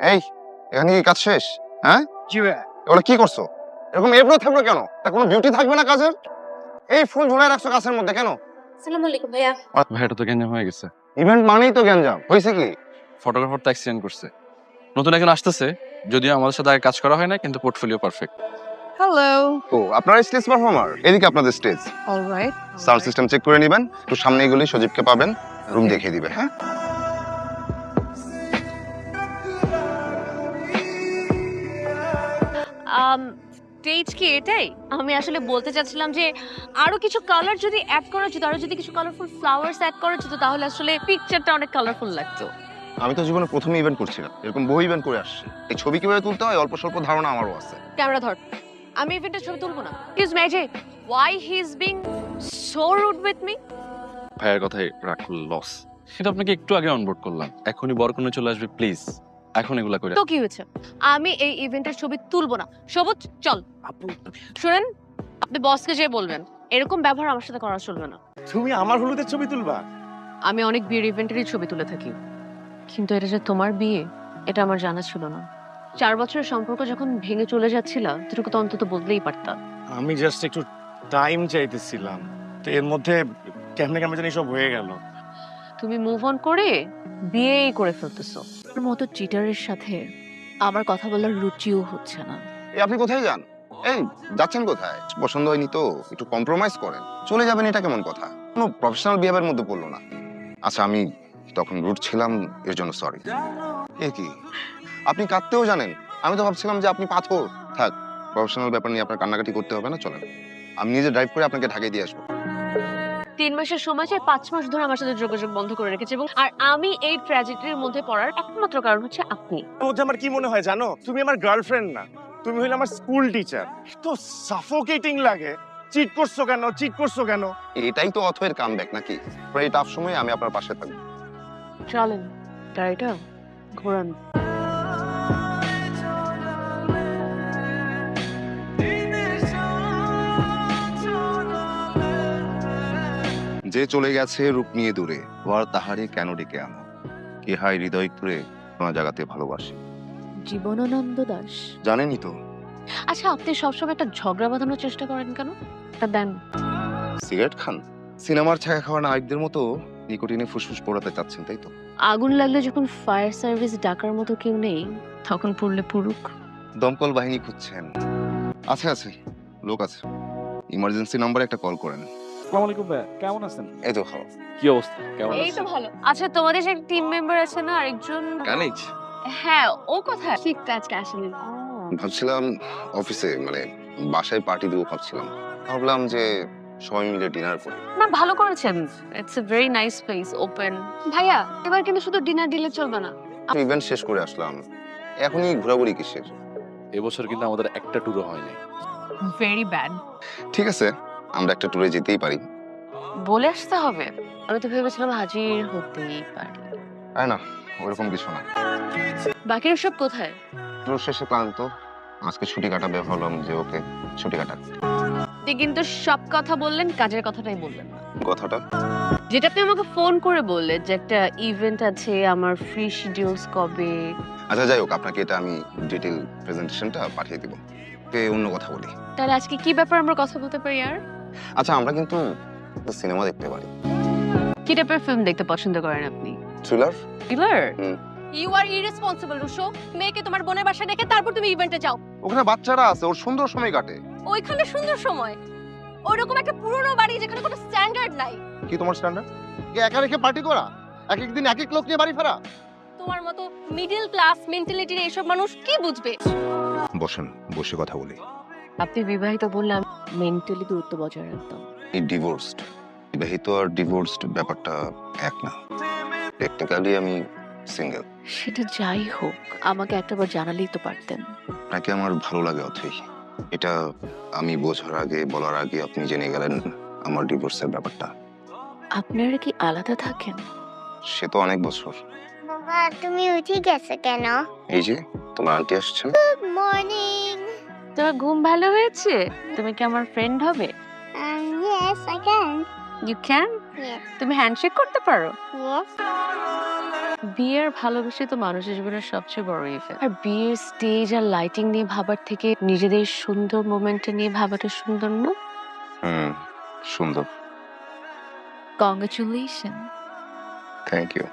এই, এখানে কি কাজ শেষ? হ্যাঁ, জি ভাইয়া। ওরা কি করছো? এরকম এবড়ো থেবড়ো কেন? তা কোনো বিউটি থাকবে না কাজের? এই ফুল ঝুলায় রাখছো কাছের মধ্যে কেন? আসসালামু আলাইকুম ভাইয়া। ভাই এটা তো গ্যাঞ্জাম হয়ে গেছে। ইভেন্ট মানেই তো গ্যাঞ্জাম। হয়েছে কি? ফটোগ্রাফার তো অ্যাক্সিডেন্ট করছে। নতুন একজন আসতেছে, যদিও আমাদের সাথে আগে কাজ করা হয় না, কিন্তু পোর্টফোলিও পারফেক্ট। হ্যালো। ও, আপনারা স্টেজ পারফর্মার? এদিকে আপনাদের stage. Alright. Sound system check করে নেবেন। একটু সামনে এগুলি সজীবকে পাবেন, রুম দেখিয়ে দিবে। হ্যাঁ, স্টেজ কি এটাই? আমি আসলে বলতে চাচ্ছিলাম যে আরো কিছু কালার যদি অ্যাড করা যেত, আরো যদি কিছু কালারফুল ফ্লাওয়ার্স অ্যাড করা যেত, তাহলে আসলে পিকচারটা অনেক কালারফুল লাগতো। আমি তো জীবনে প্রথম ইভেন্ট করছিলাম, এরকম বহু ইভেন্ট করে আসছি। এই ছবি কিভাবে তুলতে হয় অল্প স্বল্প ধারণা আমারও আছে। ক্যামেরা ধর। আমি ইভেন্টের ছবি তুলবো না। Please magic, why he is being so rude with me? ভাইয়ের কথাই রাগ লস। সেটা আপনাকে একটু আগে অনবোর্ড করলাম, এখনই বরকনে চলে আসবে প্লিজ। এখন এগুলা করে তো কি হয়েছে? আমি এই ইভেন্টের ছবি তুলবো না। সবুজ চল। আপু, শুনেন, আপনি বসকে যেয়ে বলবেন এরকম ব্যবহার আমার সাথে করা চলবে না। তুমি আমার হলুদের ছবি তুলবা? আমি অনেক বিয়ের ইভেন্টেরই ছবি তুলে থাকি, কিন্তু এটা যে তোমার বিয়ে এটা আমার জানা ছিল না। 4 বছরের সম্পর্ক যখন ভেঙে চলে যাচ্ছিল, এতটুকু তো অন্তত বদলেই পারতাম। আমি জাস্ট একটু টাইম চাইতেছিলাম, তো এর মধ্যে কেমনে কেমন জানি সব হয়ে গেল। তুমি মুভ অন করে বিয়েই করে ফেলতেছো। তোর মতো চিটারের সাথে আমার কথা বলার রুচিও হচ্ছে না। এই আপনি কোথায় যান? এই যাচ্ছেন কোথায়? পছন্দ হয়নি তো একটু কম্প্রোমাইজ করেন, চলে যাবেন। এটা কেমন কথা? কোনো প্রফেশনাল বিহেভিয়ার মধ্যে পড়লো না। আচ্ছা, আমি তখন রুট ছিলাম, এর জন্য সরি। এ কি, আপনি কাঁদতেও জানেন? আমি তো ভাবছিলাম যে আপনি পাথর। থাক, প্রফেশনাল ব্যাপার নিয়ে আপনার কান্নাকাটি করতে হবে না, চলেন আমি নিজে ড্রাইভ করে আপনাকে ঢাকায় দিয়ে আসবো। 3 মাসের সময় চেয়ে 5 মাস ধরে আমার সাথে যোগাযোগ বন্ধ করে রেখেছে, এবং আর আমি এই ট্র্যাজেডির মধ্যে পড়ার একমাত্র কারণ হচ্ছে আপনি। এর মধ্যে আমার কি মনে হয় জানো? তুমি আমার গার্লফ্রেন্ড না, তুমি হইলে আমার স্কুল টিচার। তো সাফোকেটিং লাগে। চিট করছো কেন, চিট করছো কেন? এটাই তো অথয়ের কামব্যাক নাকি? এই টাফ সময়ে আমি আপনার পাশে থাকবো। চলেন গাড়িটা ঘোরান। যে চলে গেছে রূপ নিয়ে দূরে, ওর তাহারে কেন ডেকে আনো? কে হায় হৃদয় করে তোমার জাগাতে ভালোবাসে। জীবনানন্দ দাস। জানেনই তো। আচ্ছা, আপনি সবসময় একটা ঝগড়া বাঁধানোর চেষ্টা করেন কেন? তা দেন। সিগারেট খান? সিনেমার ছায়া খাওয়া নায়কদের মতো নিকোটিনে ফুসফুস পোড়াতে চাচ্ছেন, তাই তো? আগুন লাগলে যখন ফায়ার সার্ভিস ডাকার মতো কেউ নেই, তখন পুড়লে পুরুক। দমকল বাহিনী খুঁজছেন? আছে আছে, লোক আছে। ইমার্জেন্সি নাম্বারে একটা কল করেন। আসসালামু আলাইকুম ভাই, কেমন আছেন? এই তো ভালো। কি অবস্থা, কেমন এই তো ভালো। আচ্ছা, তোমাদের যে টিম মেম্বার আছে না আরেকজন? কানিজ হ্যাঁ, ও কোথায়? ঠিক আজকে আসেনি। ভাবছিলাম অফিসে, মানে বাসায় পার্টি দেবো ভাবছিলাম। ভাবলাম যে সবাই মিলে ডিনার করি। না, ভালো করেছেন। It's a very nice place, open. ভাইয়া, এবার কিন্তু শুধু ডিনার দিলে চলবে না। ইভেন্ট শেষ করে আসলাম, এখনই ঘোরাঘুরি কিসের? এবছর কিন্তু আমাদের একটা ট্যুরও হয় নাই। Very bad. ঠিক আছে, আমরা একটা ট্যুরে যেতেই পারি। বলে আসতে হবে? আমি তো ভেবেছিলাম হাজির হতেই পারি। তাই না, ওরকম কিছু না। বাকিরা সব কোথায়? ট্যুর শেষে ক্লান্ত, আজকে ছুটি কাটাবে, ভাবলাম যে ওকে ছুটি কাটাক। আপনি কিন্তু সব কথা বললেন, কাজের কথাটাই বললেন না। কথাটা যেটা আপনি আমাকে ফোন করে বললেন যে একটা ইভেন্ট আছে, আমার ফ্রি শিডিউলস কবে। আচ্ছা যাই হোক, আপনাকে এটা আমি ডিটেইল প্রেজেন্টেশনটা পাঠিয়ে দিব। অন্য কথা বলি। তাহলে আজকে কি ব্যাপার আমরা কথা বলতে পারি? আর আচ্ছা, আমরা কিন্তু সিনেমা দেখতে পারি। কি টাইপের ফিল্ম দেখতে পছন্দ করেন আপনি? Thriller. Thriller? Hmm. You are irresponsible Rusho. মেয়েকে তোমার বোনের বাসায় রেখে তারপর তুমি ইভেন্টে যাও। ওখানে বাচ্চারা আছে, ওর সুন্দর সময় কাটে। ওইখানে সুন্দর সময়, ওইরকম একটা পুরনো বাড়ি যেখানে কোনো স্ট্যান্ডার্ড নাই। কি তোমার স্ট্যান্ডার্ড? একা রেখে পার্টি করা, এক এক দিন এক এক লোক নিয়ে বাড়ি ফেরা। তোমার মতো মিডল ক্লাস মেন্টালিটির এইসব মানুষ কি বুঝবে? বসেন, বসে কথা বলি। আপনি বিবাহিত বললাম, মেন্টালি দূরত্ব বজায় রাখতাম। এই ডিভোর্সড, বিবাহিত আর ডিভোর্সড ব্যাপারটা এক না। টেকনিক্যালি আমি সিঙ্গেল। সেটা যাই হোক, আমাকে একটাবার জানালেই তো পারতেন। আপনাকে আমার ভালো লাগে অথই। এটা আমি বোঝার আগে, বলার আগে আপনি জেনে গেলেন আমার ডিভোর্সের ব্যাপারটা। আপনারা কি আলাদা থাকেন? সে তো অনেক বছর। বাবা, তুমি উঠে গেছো কেন? এই যে তোমার আন্টি আসছেন। Good morning. তোমার ঘুম ভালো হয়েছে? তুমি কি আমার ফ্রেন্ড হবে? Yes, I can. You can? Yes, তুমি হ্যান্ডশেক করতে পারো? ইয়েস। বিয়ের ভালোবাসা তো মানুষের জীবনের সবচেয়ে বড় ইভেন্ট। আর বিয়ের স্টেজ আর লাইটিং নিয়ে ভাবার থেকে নিজেদের সুন্দর মোমেন্টটা নিয়ে ভাবাটা সুন্দর না? সুন্দর। কংগ্রাচুলেশন। Thank you.